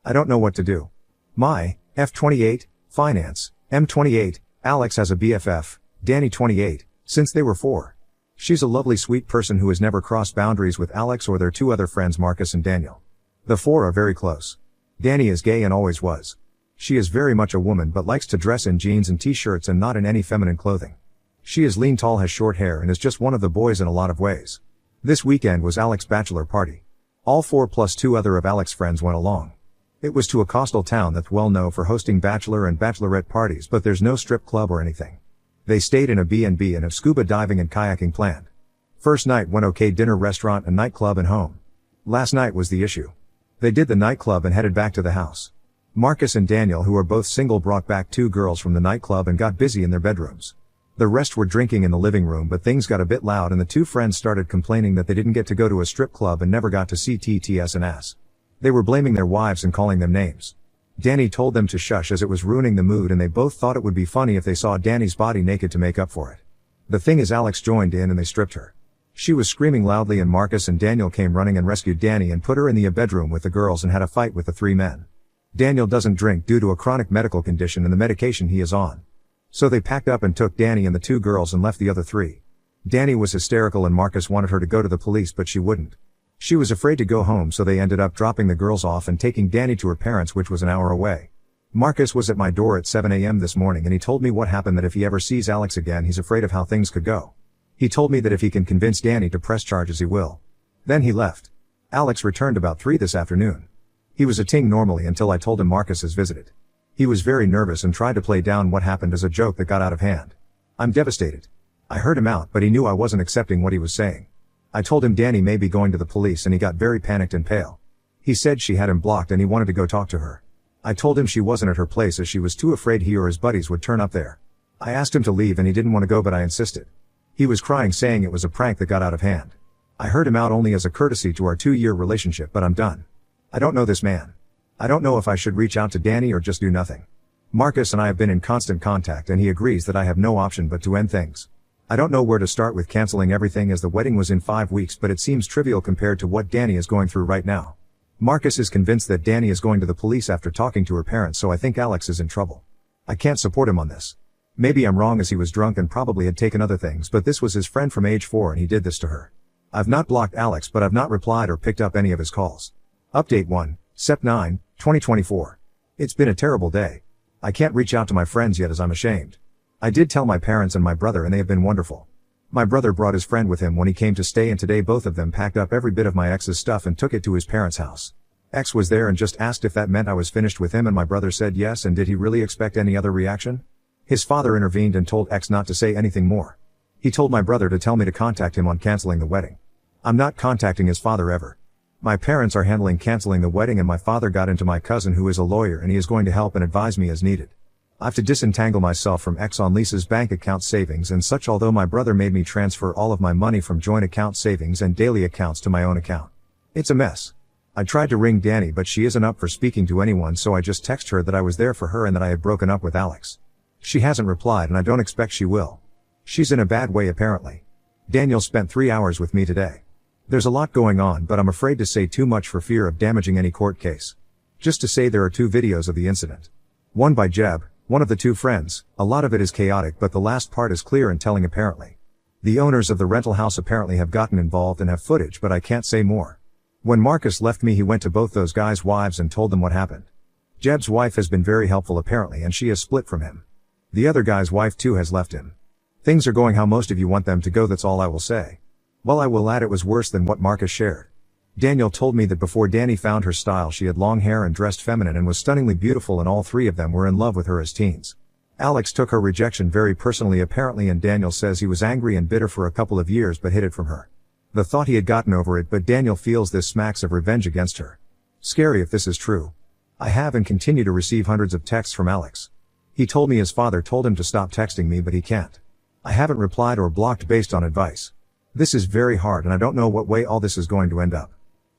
I don't know what to do. My, F28, finance, M28, Alex has a BFF, Danny 28, since they were 4. She's a lovely sweet person who has never crossed boundaries with Alex or their 2 other friends Marcus and Daniel. The 4 are very close. Danny is gay and always was. She is very much a woman but likes to dress in jeans and t-shirts and not in any feminine clothing. She is lean, tall, has short hair and is just one of the boys in a lot of ways. This weekend was Alex's bachelor party. All 4 plus 2 other of Alex's friends went along. It was to a coastal town that's well known for hosting bachelor and bachelorette parties, but there's no strip club or anything. They stayed in a B&B and have scuba diving and kayaking planned. First night went okay, dinner, restaurant and nightclub and home. Last night was the issue. They did the nightclub and headed back to the house. Marcus and Daniel, who are both single, brought back 2 girls from the nightclub and got busy in their bedrooms. The rest were drinking in the living room, but things got a bit loud and the 2 friends started complaining that they didn't get to go to a strip club and never got to see TTS and ass. They were blaming their wives and calling them names. Danny told them to shush as it was ruining the mood, and they both thought it would be funny if they saw Danny's body naked to make up for it. The thing is, Alex joined in and they stripped her. She was screaming loudly and Marcus and Daniel came running and rescued Danny and put her in the bedroom with the girls and had a fight with the 3 men. Daniel doesn't drink due to a chronic medical condition and the medication he is on. So they packed up and took Danny and the 2 girls and left the other 3. Danny was hysterical and Marcus wanted her to go to the police, but she wouldn't. She was afraid to go home, so they ended up dropping the girls off and taking Danny to her parents, which was an hour away. Marcus was at my door at 7 a.m. this morning and he told me what happened, that if he ever sees Alex again he's afraid of how things could go. He told me that if he can convince Danny to press charges he will. Then he left. Alex returned about 3 this afternoon. He was a-ting normally until I told him Marcus has visited. He was very nervous and tried to play down what happened as a joke that got out of hand. I'm devastated. I heard him out, but he knew I wasn't accepting what he was saying. I told him Danny may be going to the police and he got very panicked and pale. He said she had him blocked and he wanted to go talk to her. I told him she wasn't at her place as she was too afraid he or his buddies would turn up there. I asked him to leave and he didn't want to go, but I insisted. He was crying, saying it was a prank that got out of hand. I heard him out only as a courtesy to our 2-year relationship, but I'm done. I don't know this man. I don't know if I should reach out to Danny or just do nothing. Marcus and I have been in constant contact and he agrees that I have no option but to end things. I don't know where to start with canceling everything, as the wedding was in 5 weeks, but it seems trivial compared to what Danny is going through right now. Marcus is convinced that Danny is going to the police after talking to her parents, so I think Alex is in trouble. I can't support him on this. Maybe I'm wrong, as he was drunk and probably had taken other things, but this was his friend from age 4 and he did this to her. I've not blocked Alex, but I've not replied or picked up any of his calls. Update 1, Sep 9, 2024. It's been a terrible day. I can't reach out to my friends yet as I'm ashamed. I did tell my parents and my brother and they have been wonderful. My brother brought his friend with him when he came to stay, and today both of them packed up every bit of my ex's stuff and took it to his parents' house. Ex was there and just asked if that meant I was finished with him, and my brother said yes, and did he really expect any other reaction? His father intervened and told Ex not to say anything more. He told my brother to tell me to contact him on canceling the wedding. I'm not contacting his father ever. My parents are handling canceling the wedding, and my father got into my cousin, who is a lawyer, and he is going to help and advise me as needed. I have to disentangle myself from X on Lisa's bank account savings and such, although my brother made me transfer all of my money from joint account savings and daily accounts to my own account. It's a mess. I tried to ring Danny, but she isn't up for speaking to anyone, so I just text her that I was there for her and that I had broken up with Alex. She hasn't replied and I don't expect she will. She's in a bad way apparently. Daniel spent 3 hours with me today. There's a lot going on, but I'm afraid to say too much for fear of damaging any court case. Just to say, there are 2 videos of the incident. One by Jeb, one of the 2 friends. A lot of it is chaotic, but the last part is clear and telling apparently. The owners of the rental house apparently have gotten involved and have footage, but I can't say more. When Marcus left me, he went to both those guys' wives and told them what happened. Jeb's wife has been very helpful apparently, and she has split from him. The other guy's wife too has left him. Things are going how most of you want them to go, that's all I will say. Well, I will add it was worse than what Marcus shared. Daniel told me that before Danny found her style, she had long hair and dressed feminine and was stunningly beautiful, and all 3 of them were in love with her as teens. Alex took her rejection very personally apparently, and Daniel says he was angry and bitter for a couple of years but hid it from her. The thought he had gotten over it, but Daniel feels this smacks of revenge against her. Scary if this is true. I have and continue to receive hundreds of texts from Alex. He told me his father told him to stop texting me, but he can't. I haven't replied or blocked based on advice. This is very hard and I don't know what way all this is going to end up.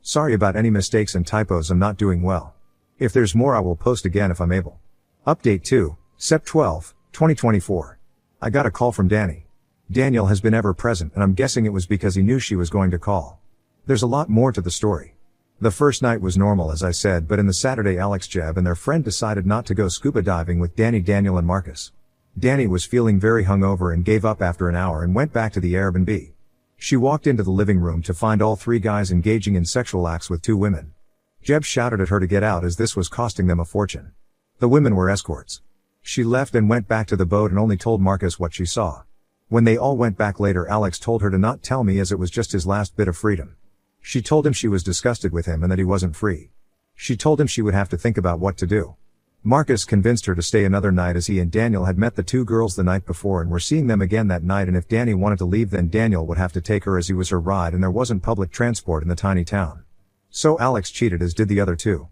Sorry about any mistakes and typos, I'm not doing well. If there's more I will post again if I'm able. Update 2, Sep 12, 2024. I got a call from Danny. Daniel has been ever present and I'm guessing it was because he knew she was going to call. There's a lot more to the story. The first night was normal as I said, but in the Saturday Alex, Jeb and their friend decided not to go scuba diving with Danny, Daniel and Marcus. Danny was feeling very hungover and gave up after an hour and went back to the Airbnb. She walked into the living room to find all three guys engaging in sexual acts with two women. Jeb shouted at her to get out as this was costing them a fortune. The women were escorts. She left and went back to the boat and only told Marcus what she saw. When they all went back later, Alex told her to not tell me as it was just his last bit of freedom. She told him she was disgusted with him and that he wasn't free. She told him she would have to think about what to do. Marcus convinced her to stay another night as he and Daniel had met the two girls the night before and were seeing them again that night, and if Danny wanted to leave then Daniel would have to take her as he was her ride and there wasn't public transport in the tiny town. So Alex cheated, as did the other two.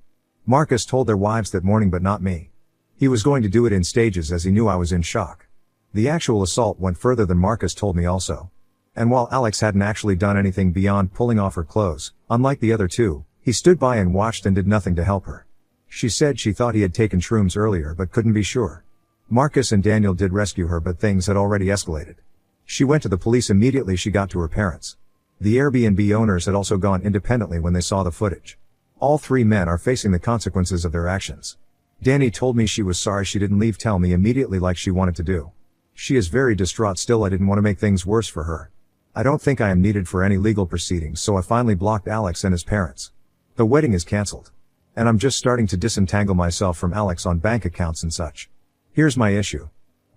Marcus told their wives that morning but not me. He was going to do it in stages as he knew I was in shock. The actual assault went further than Marcus told me also. And while Alex hadn't actually done anything beyond pulling off her clothes, unlike the other two, he stood by and watched and did nothing to help her. She said she thought he had taken shrooms earlier but couldn't be sure. Marcus and Daniel did rescue her but things had already escalated. She went to the police immediately she got to her parents. The Airbnb owners had also gone independently when they saw the footage. All three men are facing the consequences of their actions. Danny told me she was sorry she didn't leave tell me immediately like she wanted to do. She is very distraught still. I didn't want to make things worse for her. I don't think I am needed for any legal proceedings, so I finally blocked Alex and his parents. The wedding is cancelled. And I'm just starting to disentangle myself from Alex on bank accounts and such. Here's my issue.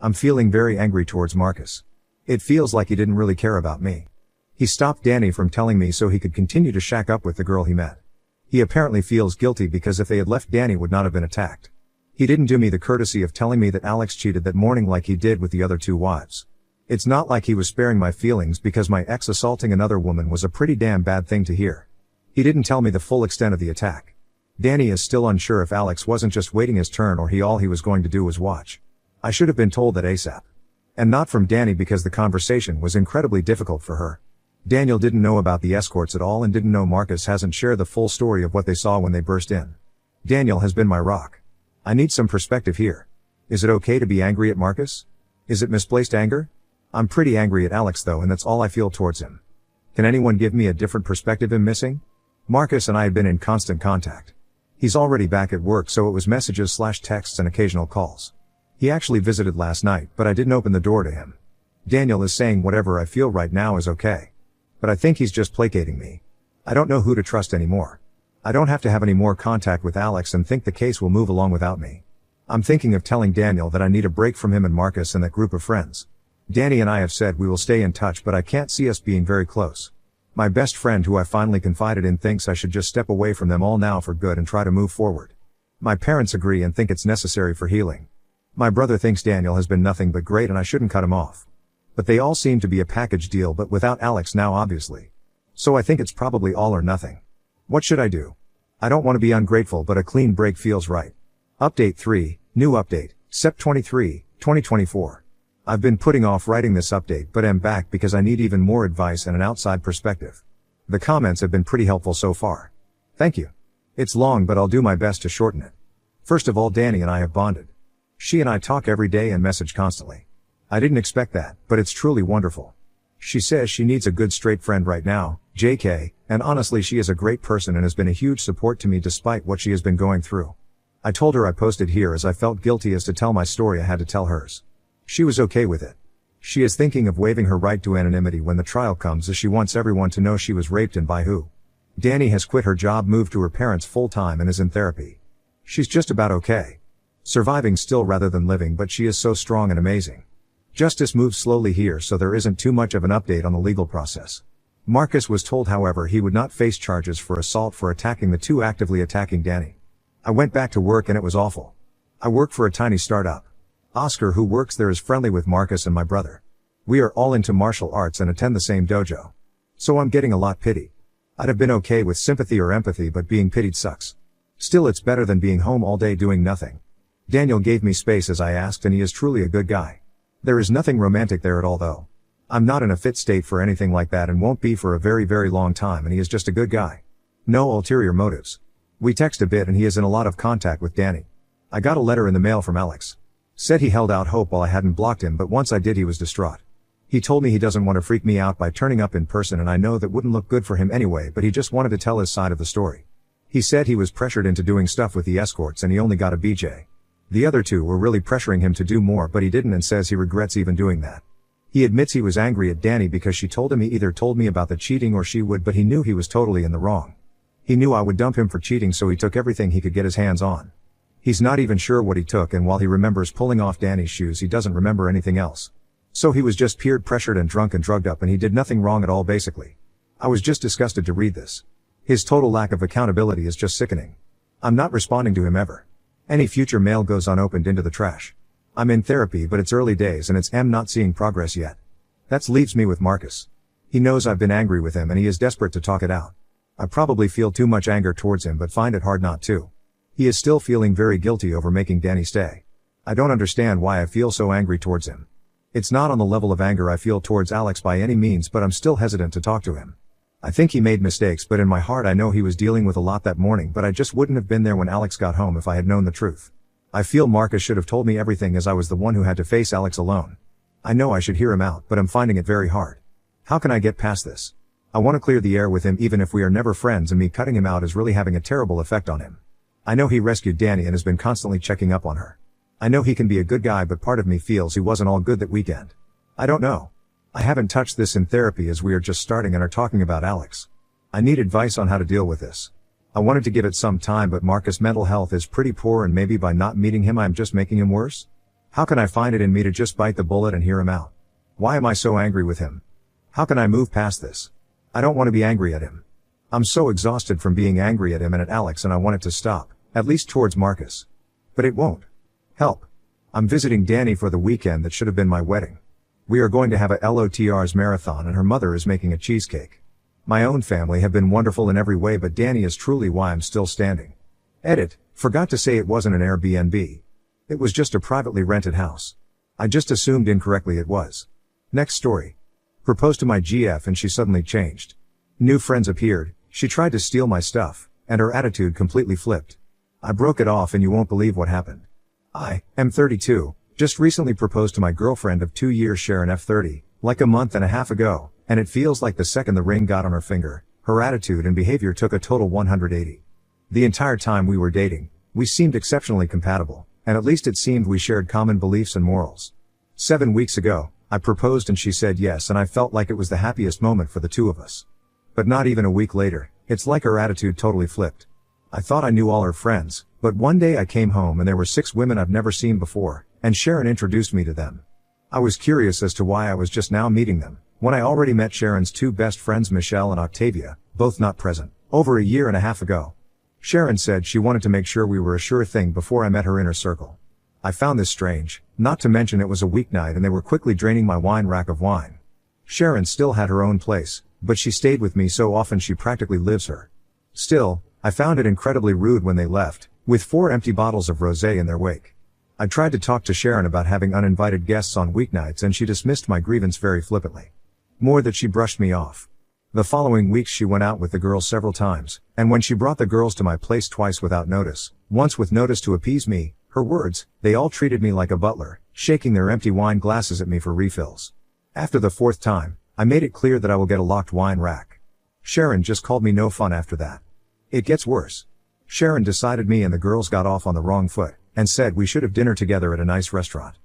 I'm feeling very angry towards Marcus. It feels like he didn't really care about me. He stopped Danny from telling me so he could continue to shack up with the girl he met. He apparently feels guilty because if they had left, Danny would not have been attacked. He didn't do me the courtesy of telling me that Alex cheated that morning like he did with the other two wives. It's not like he was sparing my feelings because my ex assaulting another woman was a pretty damn bad thing to hear. He didn't tell me the full extent of the attack. Danny is still unsure if Alex wasn't just waiting his turn or all he was going to do was watch. I should have been told that ASAP. And not from Danny because the conversation was incredibly difficult for her. Daniel didn't know about the escorts at all and didn't know Marcus hasn't shared the full story of what they saw when they burst in. Daniel has been my rock. I need some perspective here. Is it okay to be angry at Marcus? Is it misplaced anger? I'm pretty angry at Alex though, and that's all I feel towards him. Can anyone give me a different perspective I'm missing? Marcus and I had been in constant contact. He's already back at work, so it was messages/texts and occasional calls. He actually visited last night, but I didn't open the door to him. Daniel is saying whatever I feel right now is okay. But I think he's just placating me. I don't know who to trust anymore. I don't have to have any more contact with Alex and think the case will move along without me. I'm thinking of telling Daniel that I need a break from him and Marcus and that group of friends. Danny and I have said we will stay in touch, but I can't see us being very close. My best friend, who I finally confided in, thinks I should just step away from them all now for good and try to move forward. My parents agree and think it's necessary for healing. My brother thinks Daniel has been nothing but great and I shouldn't cut him off. But they all seem to be a package deal, but without Alex now obviously. So I think it's probably all or nothing. What should I do? I don't want to be ungrateful, but a clean break feels right. Update 3, new update, Sept 23, 2024. I've been putting off writing this update but am back because I need even more advice and an outside perspective. The comments have been pretty helpful so far. Thank you. It's long but I'll do my best to shorten it. First of all, Danny and I have bonded. She and I talk every day and message constantly. I didn't expect that, but it's truly wonderful. She says she needs a good straight friend right now, JK, and honestly she is a great person and has been a huge support to me despite what she has been going through. I told her I posted here as I felt guilty as to tell my story I had to tell hers. She was okay with it. She is thinking of waiving her right to anonymity when the trial comes, as she wants everyone to know she was raped and by who. Danny has quit her job, moved to her parents full-time and is in therapy. She's just about okay. Surviving still rather than living, but she is so strong and amazing. Justice moves slowly here, so there isn't too much of an update on the legal process. Marcus was told, however, he would not face charges for assault for attacking the two actively attacking Danny. I went back to work and it was awful. I work for a tiny startup. Oscar, who works there, is friendly with Marcus and my brother. We are all into martial arts and attend the same dojo. So I'm getting a lot pitied. I'd have been okay with sympathy or empathy, but being pitied sucks. Still, it's better than being home all day doing nothing. Daniel gave me space as I asked, and he is truly a good guy. There is nothing romantic there at all though. I'm not in a fit state for anything like that and won't be for a very, very long time, and he is just a good guy. No ulterior motives. We text a bit and he is in a lot of contact with Danny. I got a letter in the mail from Alex. Said he held out hope while I hadn't blocked him, but once I did he was distraught. He told me he doesn't want to freak me out by turning up in person, and I know that wouldn't look good for him anyway, but he just wanted to tell his side of the story. He said he was pressured into doing stuff with the escorts and he only got a BJ. The other two were really pressuring him to do more but he didn't and says he regrets even doing that. He admits he was angry at Danny because she told him he either told me about the cheating or she would, but he knew he was totally in the wrong. He knew I would dump him for cheating, so he took everything he could get his hands on. He's not even sure what he took, and while he remembers pulling off Danny's shoes, he doesn't remember anything else. So he was just peer pressured and drunk and drugged up and he did nothing wrong at all basically. I was just disgusted to read this. His total lack of accountability is just sickening. I'm not responding to him ever. Any future mail goes unopened into the trash. I'm in therapy but it's early days and it's not seeing progress yet. That leaves me with Marcus. He knows I've been angry with him and he is desperate to talk it out. I probably feel too much anger towards him but find it hard not to. He is still feeling very guilty over making Danny stay. I don't understand why I feel so angry towards him. It's not on the level of anger I feel towards Alex by any means, but I'm still hesitant to talk to him. I think he made mistakes, but in my heart I know he was dealing with a lot that morning, but I just wouldn't have been there when Alex got home if I had known the truth. I feel Marcus should have told me everything as I was the one who had to face Alex alone. I know I should hear him out, but I'm finding it very hard. How can I get past this? I want to clear the air with him even if we are never friends, and me cutting him out is really having a terrible effect on him. I know he rescued Danny and has been constantly checking up on her. I know he can be a good guy, but part of me feels he wasn't all good that weekend. I don't know. I haven't touched this in therapy as we are just starting and are talking about Alex. I need advice on how to deal with this. I wanted to give it some time, but Marcus' mental health is pretty poor and maybe by not meeting him I'm just making him worse? How can I find it in me to just bite the bullet and hear him out? Why am I so angry with him? How can I move past this? I don't want to be angry at him. I'm so exhausted from being angry at him and at Alex, and I want it to stop, at least towards Marcus. But it won't. Help. I'm visiting Danny for the weekend that should have been my wedding. We are going to have a LOTR's marathon and her mother is making a cheesecake. My own family have been wonderful in every way, but Danny is truly why I'm still standing. Edit. Forgot to say it wasn't an Airbnb. It was just a privately rented house. I just assumed incorrectly it was. Next story. Proposed to my GF and she suddenly changed. New friends appeared, she tried to steal my stuff, and her attitude completely flipped. I broke it off and you won't believe what happened. I am 32, just recently proposed to my girlfriend of 2 years Sharon F30, like a month and a half ago, and it feels like the second the ring got on her finger, her attitude and behavior took a total 180. The entire time we were dating, we seemed exceptionally compatible, and at least it seemed we shared common beliefs and morals. 7 weeks ago, I proposed and she said yes, and I felt like it was the happiest moment for the two of us. But not even a week later, it's like her attitude totally flipped. I thought I knew all her friends, but one day I came home and there were 6 women I've never seen before, and Sharon introduced me to them. I was curious as to why I was just now meeting them, when I already met Sharon's 2 best friends Michelle and Octavia, both not present, over a year and a half ago. Sharon said she wanted to make sure we were a sure thing before I met her inner circle. I found this strange, not to mention it was a weeknight and they were quickly draining my wine rack of wine. Sharon still had her own place, but she stayed with me so often she practically lives her. Still, I found it incredibly rude when they left, with 4 empty bottles of rosé in their wake. I tried to talk to Sharon about having uninvited guests on weeknights and she dismissed my grievance very flippantly. More that she brushed me off. The following weeks she went out with the girls several times, and when she brought the girls to my place twice without notice, once with notice to appease me, her words, they all treated me like a butler, shaking their empty wine glasses at me for refills. After the 4th time, I made it clear that I will get a locked wine rack. Sharon just called me no fun after that. It gets worse. Sharon decided me and the girls got off on the wrong foot, and said we should have dinner together at a nice restaurant.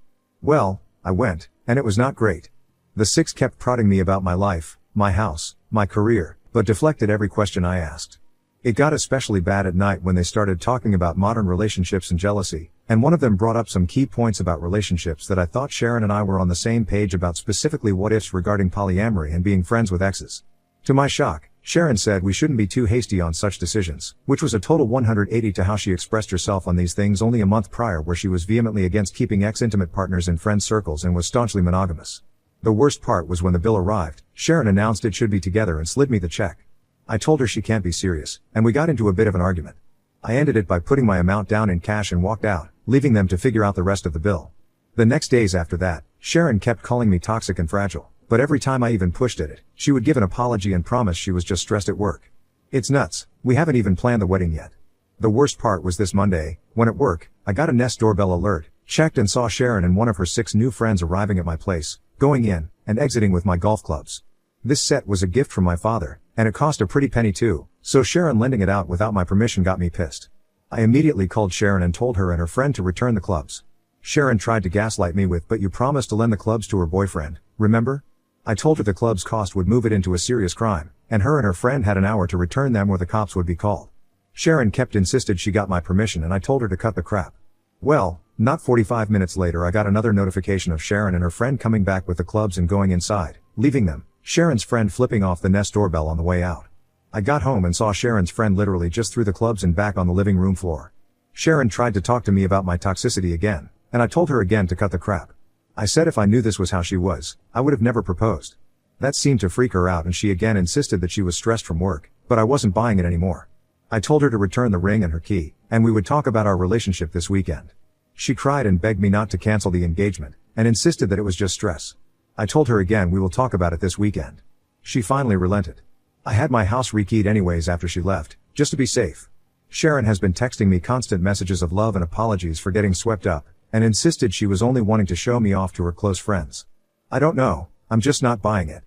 Well, I went, and it was not great. The 6 kept prodding me about my life, my house, my career, but deflected every question I asked. It got especially bad at night when they started talking about modern relationships and jealousy, and one of them brought up some key points about relationships that I thought Sharon and I were on the same page about, specifically what-ifs regarding polyamory and being friends with exes. To my shock, Sharon said we shouldn't be too hasty on such decisions, which was a total 180 to how she expressed herself on these things only a month prior, where she was vehemently against keeping ex-intimate partners in friend circles and was staunchly monogamous. The worst part was when the bill arrived, Sharon announced it should be together and slid me the check. I told her she can't be serious, and we got into a bit of an argument. I ended it by putting my amount down in cash and walked out, leaving them to figure out the rest of the bill. The next days after that, Sharon kept calling me toxic and fragile, but every time I even pushed at it, she would give an apology and promise she was just stressed at work. It's nuts, we haven't even planned the wedding yet. The worst part was this Monday, when at work, I got a Nest doorbell alert, checked and saw Sharon and one of her 6 new friends arriving at my place, going in, and exiting with my golf clubs. This set was a gift from my father, and it cost a pretty penny too, So Sharon lending it out without my permission got me pissed. I immediately called Sharon and told her and her friend to return the clubs. Sharon tried to gaslight me with, "But you promised to lend the clubs to her boyfriend, remember?" I told her the club's cost would move it into a serious crime, and her friend had an hour to return them or the cops would be called. Sharon kept insisted she got my permission and I told her to cut the crap. Well, not 45 minutes later I got another notification of Sharon and her friend coming back with the clubs and going inside, leaving them, Sharon's friend flipping off the Nest doorbell on the way out. I got home and saw Sharon's friend literally just threw the clubs and back on the living room floor. Sharon tried to talk to me about my toxicity again, and I told her again to cut the crap. I said if I knew this was how she was, I would have never proposed. That seemed to freak her out and she again insisted that she was stressed from work, but I wasn't buying it anymore. I told her to return the ring and her key, and we would talk about our relationship this weekend. She cried and begged me not to cancel the engagement, and insisted that it was just stress. I told her again we will talk about it this weekend. She finally relented. I had my house rekeyed anyways after she left, just to be safe. Sharon has been texting me constant messages of love and apologies for getting swept up, and insisted she was only wanting to show me off to her close friends. I don't know, I'm just not buying it.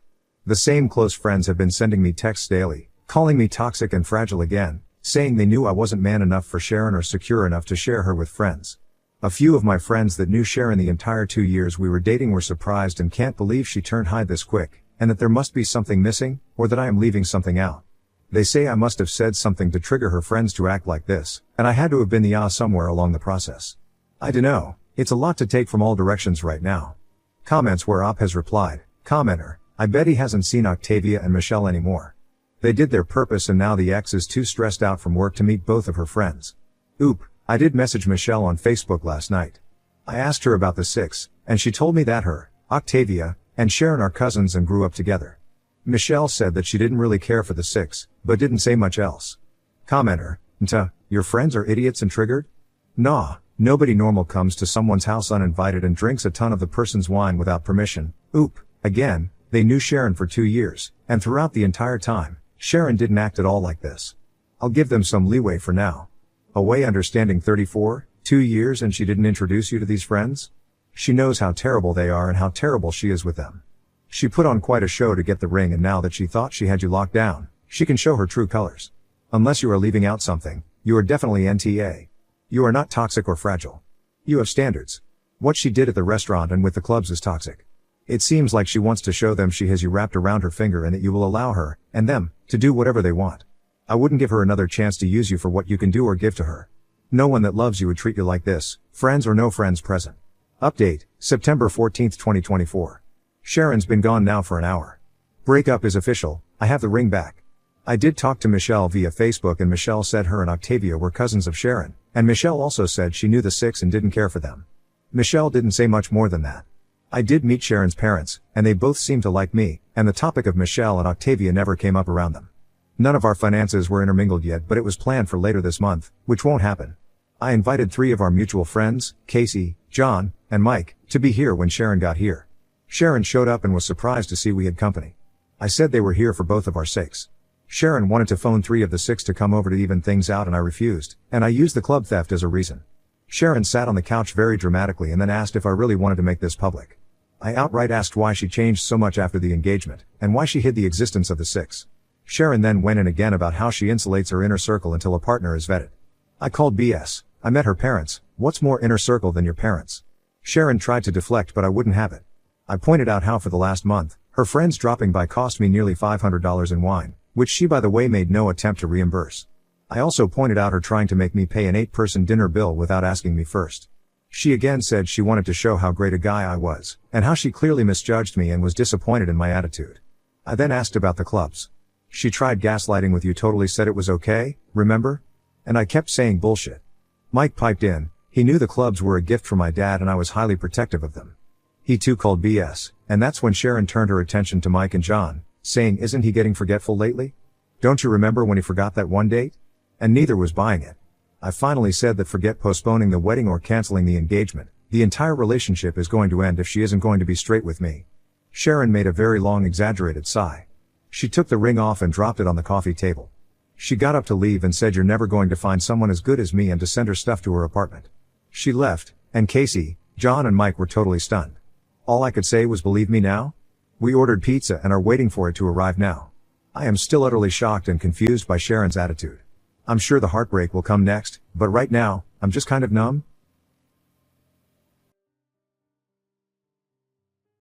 The same close friends have been sending me texts daily, calling me toxic and fragile again, saying they knew I wasn't man enough for Sharon or secure enough to share her with friends. A few of my friends that knew Sharon the entire 2 years we were dating were surprised and can't believe she turned hide this quick, and that there must be something missing, or that I am leaving something out. They say I must have said something to trigger her friends to act like this, and I had to have been the somewhere along the process. I dunno, it's a lot to take from all directions right now. Comments where Op has replied, commenter, I bet he hasn't seen Octavia and Michelle anymore. They did their purpose and now the ex is too stressed out from work to meet both of her friends. Oop, I did message Michelle on Facebook last night. I asked her about the 6, and she told me that her, Octavia, and Sharon are cousins and grew up together. Michelle said that she didn't really care for the 6, but didn't say much else. Commenter, your friends are idiots and triggered? Nah, nobody normal comes to someone's house uninvited and drinks a ton of the person's wine without permission. Oop, again, they knew Sharon for 2 years, and throughout the entire time, Sharon didn't act at all like this. I'll give them some leeway for now. Away understanding 34, 2 years and she didn't introduce you to these friends? She knows how terrible they are and how terrible she is with them. She put on quite a show to get the ring and now that she thought she had you locked down, she can show her true colors. Unless you are leaving out something, you are definitely NTA. You are not toxic or fragile. You have standards. What she did at the restaurant and with the clubs is toxic. It seems like she wants to show them she has you wrapped around her finger and that you will allow her, and them, to do whatever they want. I wouldn't give her another chance to use you for what you can do or give to her. No one that loves you would treat you like this, friends or no friends present. Update, September 14, 2024. Sharon's been gone now for an hour. Breakup is official, I have the ring back. I did talk to Michelle via Facebook and Michelle said her and Octavia were cousins of Sharon, and Michelle also said she knew the 6 and didn't care for them. Michelle didn't say much more than that. I did meet Sharon's parents, and they both seemed to like me, and the topic of Michelle and Octavia never came up around them. None of our finances were intermingled yet, but it was planned for later this month, which won't happen. I invited 3 of our mutual friends, Casey, John, and Mike, to be here when Sharon got here. Sharon showed up and was surprised to see we had company. I said they were here for both of our sakes. Sharon wanted to phone 3 of the 6 to come over to even things out and I refused, and I used the club theft as a reason. Sharon sat on the couch very dramatically and then asked if I really wanted to make this public. I outright asked why she changed so much after the engagement, and why she hid the existence of the 6. Sharon then went in again about how she insulates her inner circle until a partner is vetted. I called BS. I met her parents. What's more inner circle than your parents? Sharon tried to deflect but I wouldn't have it. I pointed out how for the last month, her friends dropping by cost me nearly $500 in wine, which she by the way made no attempt to reimburse. I also pointed out her trying to make me pay an 8-person dinner bill without asking me first. She again said she wanted to show how great a guy I was, and how she clearly misjudged me and was disappointed in my attitude. I then asked about the clubs. She tried gaslighting with you totally said it was okay, remember? And I kept saying bullshit. Mike piped in, he knew the clubs were a gift from my dad and I was highly protective of them. He too called BS, and that's when Sharon turned her attention to Mike and John, saying isn't he getting forgetful lately? Don't you remember when he forgot that one date? And neither was buying it. I finally said that forget postponing the wedding or canceling the engagement, the entire relationship is going to end if she isn't going to be straight with me. Sharon made a very long exaggerated sigh. She took the ring off and dropped it on the coffee table. She got up to leave and said you're never going to find someone as good as me and to send her stuff to her apartment. She left, and Casey, John and Mike were totally stunned. All I could say was believe me now? We ordered pizza and are waiting for it to arrive now. I am still utterly shocked and confused by Sharon's attitude. I'm sure the heartbreak will come next, but right now, I'm just kind of numb.